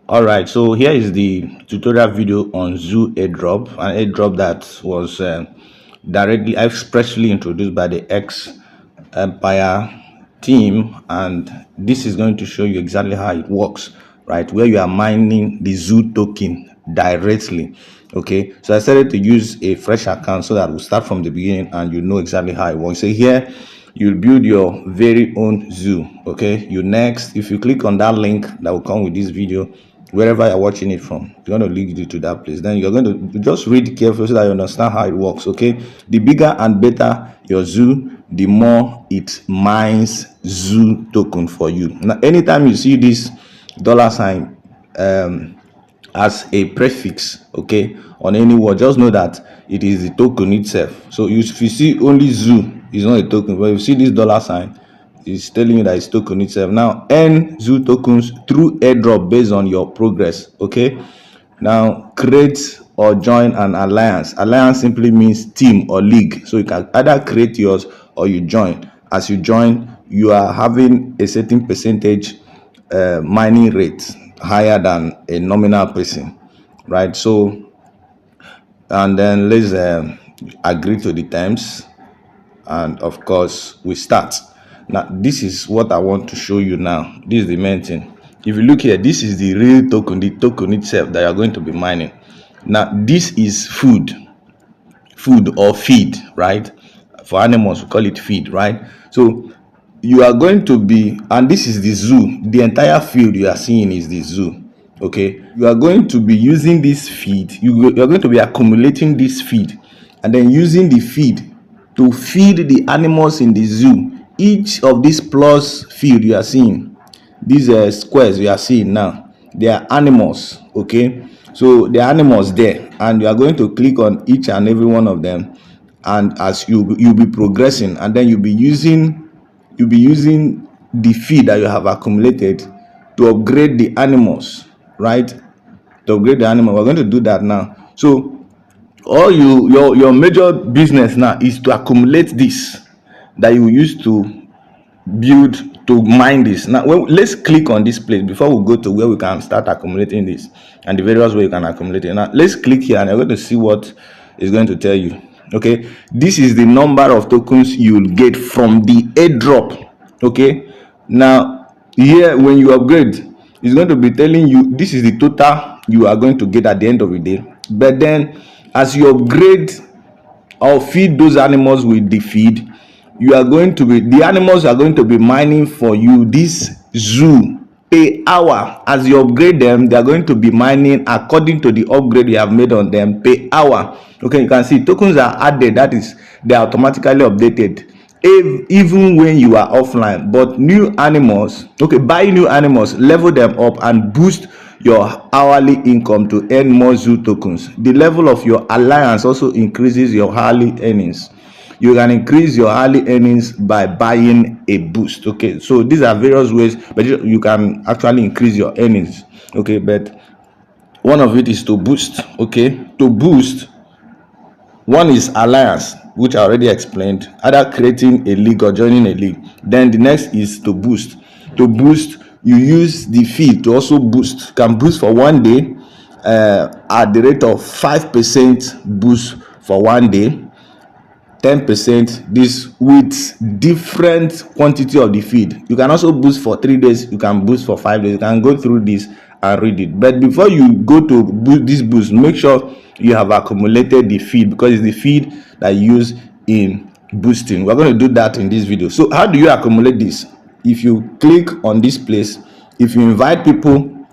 All right, so here is the tutorial video on Zoo Airdrop, an airdrop that was directly expressly introduced by the X Empire team, and this is going to show you exactly how it works, right? Where you are mining the Zoo token directly. Okay, so I started to use a fresh account so that we'll start from the beginning and you know exactly how it works. So here you'll build your very own zoo. Okay, you next, if you click on that link that will come with this video, wherever you're watching it from, you're going to lead you to that place. Then you're going to just read carefully so that you understand how it works. Okay, the bigger and better your zoo, the more it mines zoo token for you. Now anytime you see this $sign as a prefix, okay, on any word, just know that it is the token itself. So if you see only zoo, it's not a token, but if you see this $sign, it's telling you that it's token itself. Now earn zoo tokens through airdrop based on your progress. Okay, now create or join an alliance. Alliance simply means team or league, so you can either create yours or you join. As you join, you are having a certain percentage mining rate higher than a nominal person, right? So, and then let's agree to the terms, and of course we start. Now this is what I want to show you now. This is the main thing. If you look here, this is the real token, the token itself that you are going to be mining. Now this is food or feed, right? For animals we call it feed, right? So you are going to be, and this is the zoo, the entire field you are seeing is the zoo. Okay, you are going to be using this feed, you are going to be accumulating this feed and then using the feed to feed the animals in the zoo. Each of these plus field you are seeing, these squares you are seeing now, they are animals. Okay, so the animals there, and you are going to click on each and every one of them, and as you'll be progressing, and then you'll be using the feed that you have accumulated to upgrade the animals, right? To upgrade the animal, we're going to do that now. So all your major business now is to accumulate this that you use to build, to mine this. Now let's click on this place before we go to where we can start accumulating this and the various ways you can accumulate it. Now let's click here and you're going to see what it's going to tell you. Okay, this is the number of tokens you will get from the airdrop. Okay, now here when you upgrade, it's going to be telling you this is the total you are going to get at the end of the day. But then as you upgrade or feed those animals with the feed, you are going to be, the animals are going to be mining for you this zoo per hour. As you upgrade them, they are going to be mining according to the upgrade you have made on them per hour. Okay, you can see tokens are added, that is, they are automatically updated even when you are offline. But new animals, okay, buy new animals, level them up and boost your hourly income to earn more zoo tokens. The level of your alliance also increases your hourly earnings. You can increase your hourly earnings by buying a boost. Okay, so these are various ways, but you can actually increase your earnings. Okay, but one of it is to boost. Okay, to boost, one is alliance, which I already explained, either creating a league or joining a league. Then the next is to boost. To boost, you use the feed to also boost. You can boost for 1 day at the rate of 5% boost for 1 day, 10% this with different quantity of the feed. You can also boost for 3 days, you can boost for 5 days. You can go through this and read it. But before you go to boost this boost, make sure you have accumulated the feed, because it's the feed that you use in boosting. We're going to do that in this video. So how do you accumulate this? If you click on this place, if you invite people,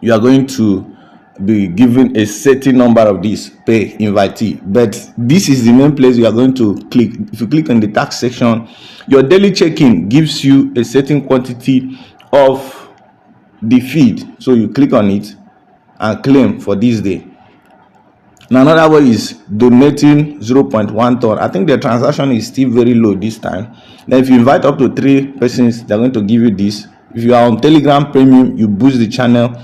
you are going to be given a certain number of these per invitee. But this is the main place you are going to click. If you click on the tax section, your daily check-in gives you a certain quantity of the feed, so you click on it and claim for this day. Now another way is donating 0.1 ton. I think the transaction is still very low this time. Then if you invite up to 3 persons, they're going to give you this. If you are on Telegram Premium, you boost the channel.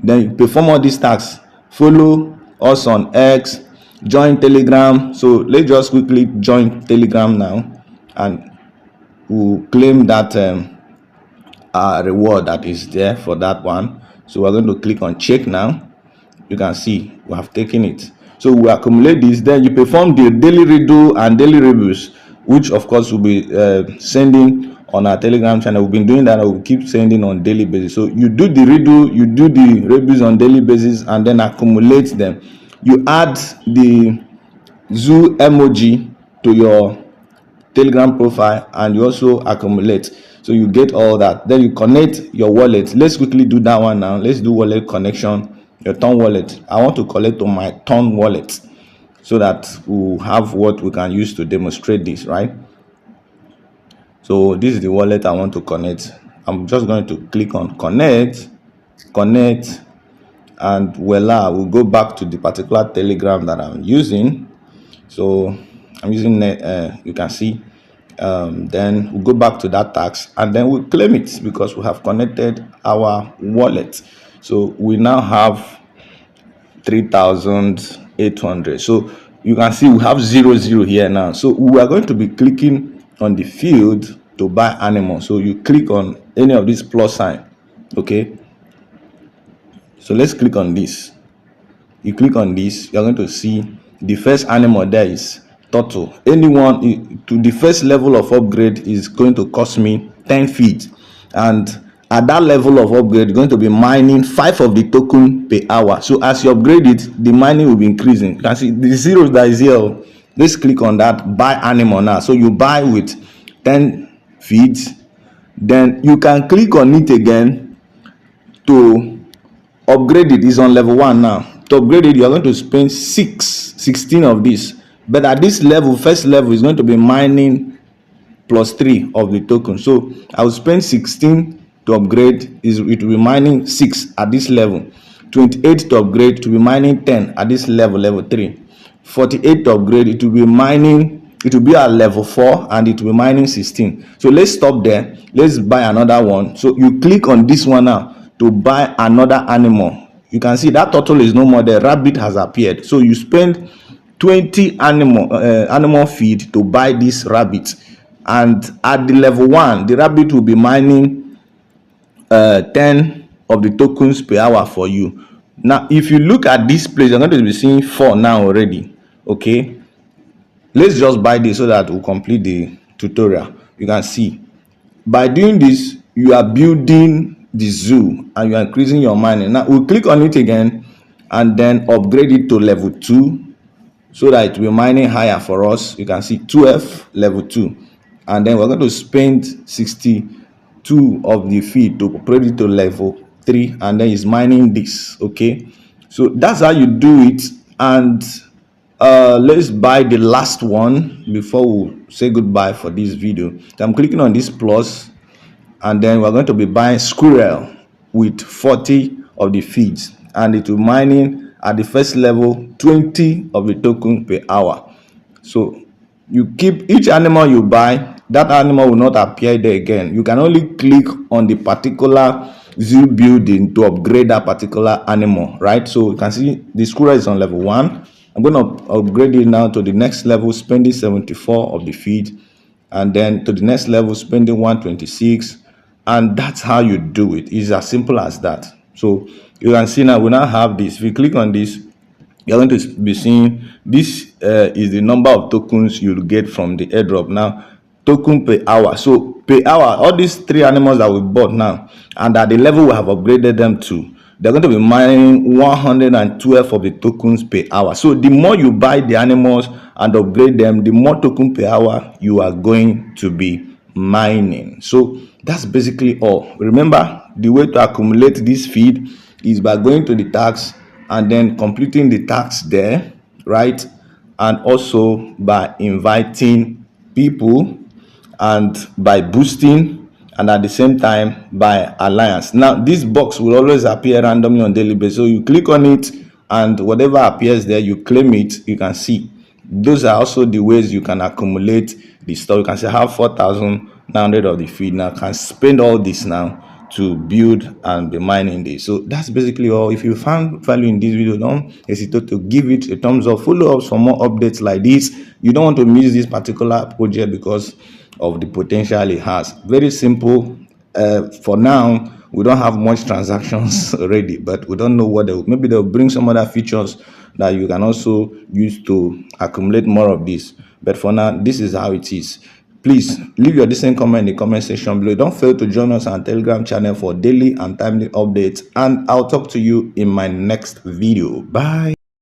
Then you perform all these tasks. Follow us on X, join Telegram. So let's just quickly join Telegram now, and we'll claim that reward that is there for that one. So we're going to click on check now. You can see we have taken it. So we accumulate this, then you perform the daily redo and daily reviews, which of course will be sending on our Telegram channel. We've been doing that, and we'll keep sending on daily basis. So you do the redo, you do the reviews on daily basis, and then accumulate them. You add the zoo emoji to your Telegram profile, and you also accumulate. So you get all that, then you connect your wallet. Let's quickly do that one now. Let's do wallet connection. Your Ton wallet, I want to collect on my Ton wallet, so that we'll have what we can use to demonstrate this, right? So this is the wallet I want to connect. I'm just going to click on connect, and voila, we'll go back to the particular Telegram that I'm using. So I'm using you can see, then we'll go back to that tax, and then we'll claim it because we have connected our wallet. So we now have 3,800. So you can see we have 00 here now. So we are going to be clicking on the field to buy animal. So you click on any of these plus sign. Okay, so let's click on this. You click on this, you're going to see the first animal there is turtle. Anyone to the first level of upgrade is going to cost me 10 feet, and at that level of upgrade, you're going to be mining 5 of the token per hour. So as you upgrade it, the mining will be increasing. You can see the zeros that is here. Let's click on that buy animal now. So you buy with 10 feet, then you can click on it again to upgrade it. Is on level 1 now. To upgrade it, you are going to spend 16 of this, but at this level, first level, is going to be mining plus 3 of the token. So I will spend 16 to upgrade, it will be mining 6 at this level. 28 to upgrade, to be mining 10 at this level, level 3. 48 to upgrade, it will be mining, it will be at level 4, and it will be mining 16. So let's stop there. Let's buy another one. So you click on this one now to buy another animal. You can see that turtle is no more there. Rabbit has appeared. So you spend 20 animal feed to buy this rabbit, and at the level 1, the rabbit will be mining 10 of the tokens per hour for you. Now if you look at this place, you're going to be seeing 4 now already. Okay, let's just buy this so that we'll complete the tutorial. You can see by doing this, you are building the zoo and you are increasing your mining. Now we'll click on it again and then upgrade it to level 2, so that it will be mining higher for us. You can see 12 level 2, and then we're going to spend 62 of the feed to upgrade it to level 3, and then it's mining this. Okay, so that's how you do it. And let's buy the last one before we say goodbye for this video. So I'm clicking on this plus, and then we're going to be buying squirrel with 40 of the feeds, and it will mining at the first level 20 of the token per hour. So you keep each animal you buy, that animal will not appear there again. You can only click on the particular zoo building to upgrade that particular animal, right? So you can see the squirrel is on level 1. I'm going to upgrade it now to the next level, spending 74 of the feed, and then to the next level, spending 126. And that's how you do it. It's as simple as that. So you can see now we now have this. If you click on this, you're going to be seeing this is the number of tokens you'll get from the airdrop. Now token per hour. So per hour, all these 3 animals that we bought now, and at the level we have upgraded them to, they're going to be mining 112 of the tokens per hour. So the more you buy the animals and upgrade them, the more token per hour you are going to be mining. So that's basically all. Remember, the way to accumulate this feed is by going to the tax and then completing the tax there, right? And also by inviting people, and by boosting, and at the same time by alliance. Now this box will always appear randomly on daily basis, so you click on it and whatever appears there, you claim it. You can see those are also the ways you can accumulate the stuff. You can say have 4,900 of the feed. Now can spend all this now to build and be mining this. So that's basically all. If you found value in this video, don't hesitate to give it a thumbs up. Follow us for more updates like this. You don't want to miss this particular project because of the potential it has. Very simple. For now, we don't have much transactions already, but we don't know what maybe they'll bring some other features that you can also use to accumulate more of this. But for now, this is how it is. Please leave your decent comment in the comment section below. Don't fail to join us on Telegram channel for daily and timely updates, and I'll talk to you in my next video. Bye.